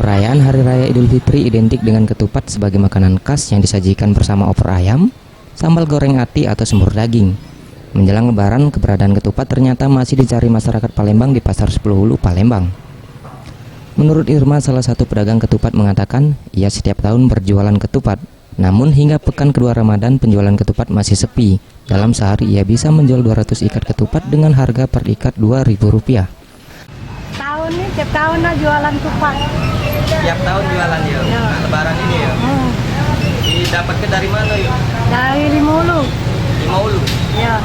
Perayaan Hari Raya Idul Fitri identik dengan ketupat sebagai makanan khas yang disajikan bersama opor ayam, sambal goreng ati atau semur daging. Menjelang Lebaran, keberadaan ketupat ternyata masih dicari masyarakat Palembang di Pasar 10 Hulu, Palembang. Menurut Irma, salah satu pedagang ketupat mengatakan, ia setiap tahun berjualan ketupat. Namun hingga pekan kedua Ramadan, penjualan ketupat masih sepi. Dalam sehari ia bisa menjual 200 ikat ketupat dengan harga per ikat Rp2.000. Tahun ini tiap tahun lah jualan tupat. Tiap tahun jualan ya? Ya. Nah, Lebaran ini ya? Didapatkan dari mana yuk? Dari Limulu. 5 Ulu? Ya.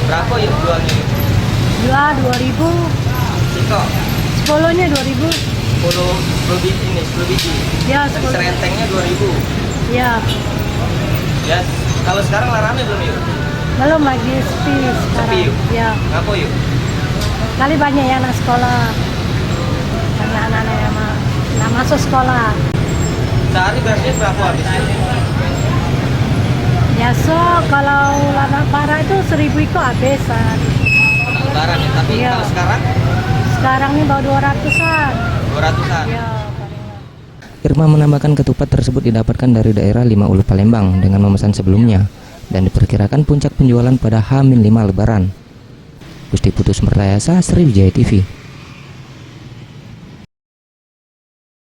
Berapa yuk jualnya yuk? Jual 2.000. Siko? 10-nya 2.000. 10 biji ini, 10 biji? Ya, Dan 10. serentengnya 2.000? Ya. Ya, kalau sekarang lah rame belum yuk? Belum lagi sepi sekarang. Sepi yuk? Ya. Ngapa yuk? Kali banyak yang anak sekolah. Banyak anak-anak yang nggak masuk sekolah. Sehari berasnya berapa habis yuk? Biasa kalau lama parah itu 1.000 ikut habisan. Lebaran ya? Tapi Iya. kalau sekarang? Sekarang ini baru 200-an. 200-an? Ya. Irma menambahkan ketupat tersebut didapatkan dari daerah 5 Ulu Palembang dengan memesan sebelumnya dan diperkirakan puncak penjualan pada H-5 Lebaran. Gusti Putus Mertayasa, Sriwijaya TV.